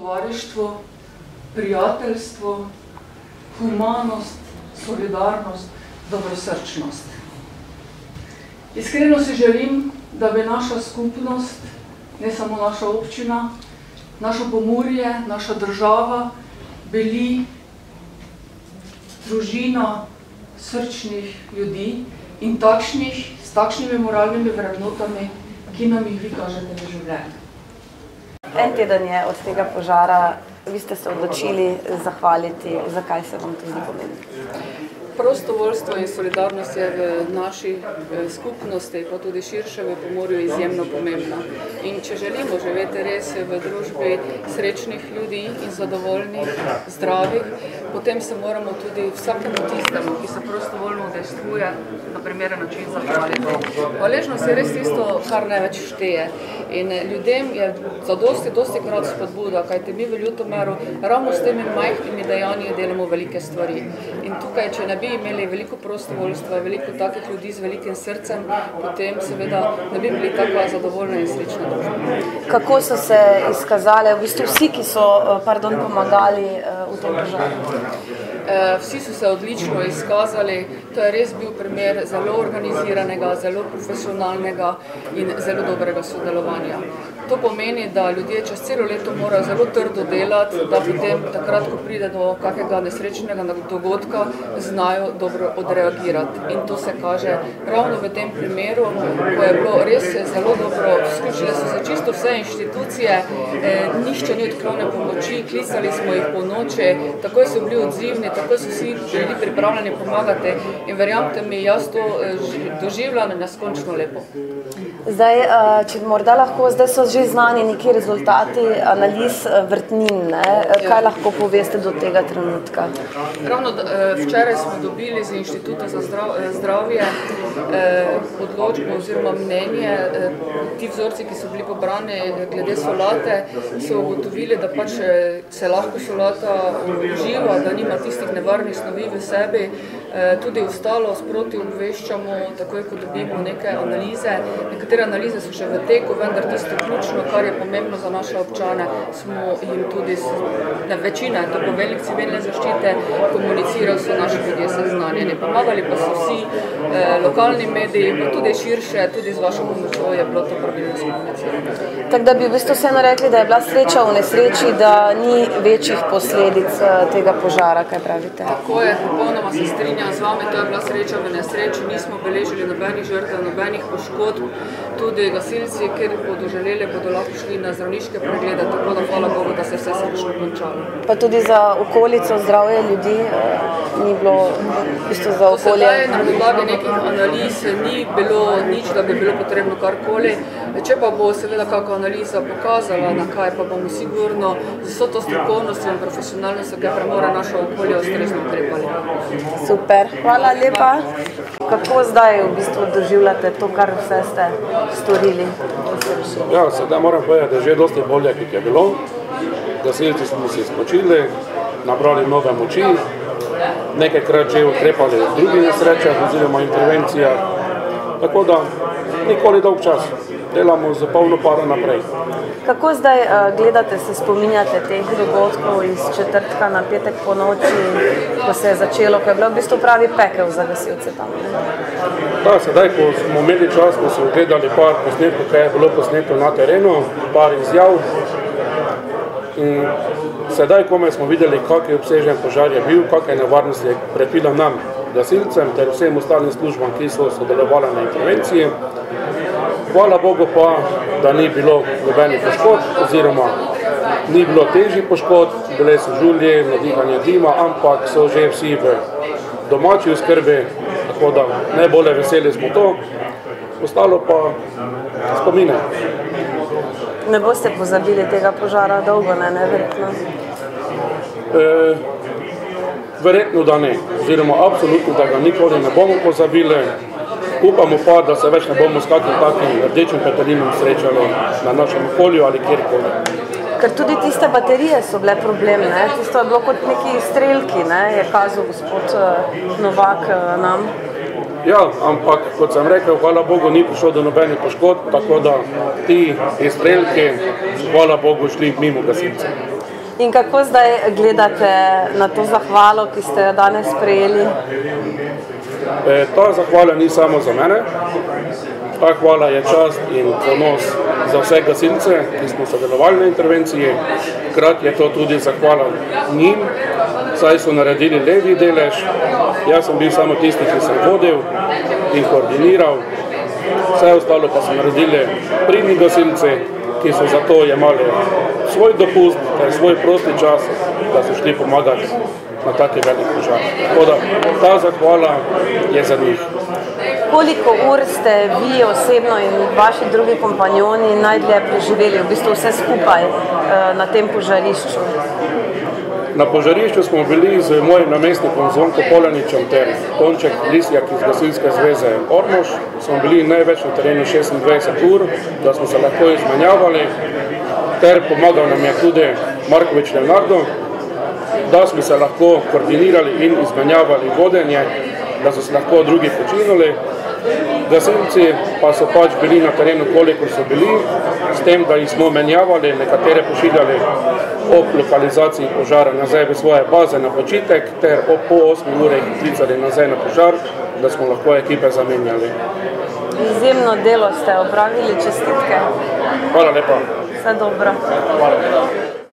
tovarištvo, prijateljstvo, humanost, solidarnost, dobrosrčnost. Iskreno si želim, da bi naša skupnost, ne samo naša občina, naše Pomurje, naša država, bili družina srčnih ljudi in takšnih, s takšnimi moralnimi vrednotami, ki nam jih vi kažete v življenju. En teden je od tega požara, vi ste se odločili zahvaliti, zakaj se vam to zdi pomembno? Prostovoljstvo in solidarnost je v naši skupnosti, pa tudi širše v Pomurju, izjemno pomembna. In če želimo živeti res v družbi srečnih ljudi in zadovoljnih, zdravih, potem se moramo tudi vsakemu tistemu, ki se prostovoljno udejstvuje, na primeren način zahvaliti. Hvaležnost je res tisto, kar največ šteje. In ljudem je dosti krat spodbuda, kajte mi v Ljutomeru ravno s temi majhnimi dejanji delamo velike stvari. In tukaj, če ne bi imeli veliko prostovoljstva, veliko takih ljudi z velikim srcem, potem seveda ne bi bili tako zadovoljni in srečni družbi. Kako so se izkazale v bistvu vsi, ki so pomagali v tem požaru? Vsi so se odlično izkazali, to je res bil primer zelo organiziranega, zelo profesionalnega in zelo dobrega sodelovanja. To pomeni, da ljudje čez celo leto morajo zelo trdo delati, da potem takrat, ko pride do kakega nesrečnega dogodka, znajo dobro odreagirati. In to se kaže ravno v tem primeru, ko je bilo res zelo dobro, vključile so se čisto vse inštitucije, nihče ni odklonil pomoči, klicali smo jih po noči, takoj so bili odzivni, takoj so vsi bili pripravljeni pomagati in verjamte mi, jaz to doživljam neskončno lepo. Zdaj, če morda lahko, zdaj so že znani neki rezultati analiz vrtnin, kaj lahko poveste do tega trenutka? Ravno včeraj smo dobili z Inštituta za zdravje odločbo oziroma mnenje. Ti vzorci, ki so bili pobrani glede solate, so ugotovili, da pač se lahko solata uživa, da nima tistih nevarnih snovi v sebi. Tudi ostalo sproti obveščamo, takoj ko dobimo neke analize. Nekatere analize so še v teku, vendar tisto ključno, kar je pomembno za naše občane, smo jim tudi, večina, to poveljnik civilne zaščite, komuniciral, so naši ljudje seznanjeni. Pomagali pa so vsi lokalni mediji, pa tudi širše, tudi z vašo pomočjo je bilo to pravilno skomunicirano. Tako da bi v bistvu vseeno rekli, da je bila sreča v nesreči, da ni večjih posledic tega požara, kaj pravite? Tako je, popolnoma se strinjam z vami, to je bila sreča v nesreči, nismo beležili nobenih žrtev, nobenih poškodb, tudi gasilci, ker bodo želeli, bodo lahko šli na zdravniške preglede, tako da hvala Bogu, da se vse srečno končalo. Pa tudi za okolico, zdravje ljudi ni bilo v bistvu za okolje? Sedaj na podlagi nekih analiz ni bilo nič, da bi bilo potrebno karkoli. Če pa bo seveda kakšna analiza pokazala, na kaj pa bomo sigurno z vso to strokovnostjo in profesionalnostjo, ki premore naše okolje, ustrezno ukrepali. Super, hvala lepa. Kako zdaj v bistvu doživljate to, kar vse ste storili? Ja, sedaj moram povedati, da je že dosti bolje, kot je bilo. Gasilci smo si spočili, nabrali nove moči, nekajkrat že ukrepali v drugih nesrečah oziroma intervencijah, tako da nikoli dolg čas. Delamo z polno paro naprej. Kako zdaj gledate, se spominjate teh dogodkov iz četrtka na petek po noči, ko se je začelo, ko je bilo v bistvu pravi pekel za gasilce tam? Da, sedaj, ko smo imeli čas, smo si ogledali par posnetkov, kaj je bilo posneto na terenu, par izjav. In sedaj, ko smo videli, kak je obsežen požar je bil, kakšne nevarnosti je pretila nam, gasilcem, ter vsem ostalim službam, ki so sodelovali na intervenciji. Hvala Bogu pa, da ni bilo nobenih poškodb, oziroma ni bilo težjih poškodb, bile so žulje, nadihanje dima, ampak so že vsi v domači oskrbi, tako da najbolje veseli smo to, ostalo pa spomine. Ne boste pozabili tega požara dolgo, neverjetno? Verjetno, da ne, oziroma absolutno, da ga nikoli ne bomo pozabili. Upamo pa, da se več ne bomo s kakšnim takim rdečim petelinom srečali na našem okolju ali kjerkoli. Ker tudi tiste baterije so bile problem, tisto je bilo kot neki strelki, je kazal gospod Novak nam. Ja, ampak kot sem rekel, hvala Bogu ni prišlo do nobenih poškodb, tako da ti strelki, hvala Bogu, šli mimo gasilcev. In kako zdaj gledate na to zahvalo, ki ste jo danes prejeli? Ta zahvala ni samo za mene. Ta hvala je čast in ponos za vse gasilce, ki smo sodelovali na intervenciji. Hkrati je to tudi zahvala njim, saj so naredili levi delež. Jaz sem bil samo tisti, ki sem vodil in koordiniral. Vse ostalo pa so naredili pridni gasilci, ki so zato jemali svoj dopust, svoj prosti čas, da so šli pomagati na taki velik požar. Tako da ta zahvala je za njih. Koliko ur ste vi osebno in vaši drugi kompanjoni najdlje preživeli, v bistvu vse skupaj na tem požarišču? Na požarišču smo bili z mojim namestnikom Zvonko Polaničem ter Tonček Lisjak iz Gasilske zveze Ormož. Smo bili največ na terenu 26 ur, da smo se lahko izmenjavali, ter pomagal nam je tudi Markovič Leonardo, da smo se lahko koordinirali in izmenjavali vodenje, da so se lahko drugi počinili. Gasilci pa so pač bili na terenu, koliko so bili, s tem, da jih smo menjavali, nekatere pošiljali ob lokalizaciji požara nazaj v svoje baze na počitek, ter po 8 ure jih klicali nazaj na požar, da smo lahko ekipe zamenjali. Izjemno delo ste opravili, čestitke. Hvala lepa. Vse dobro. Hvala.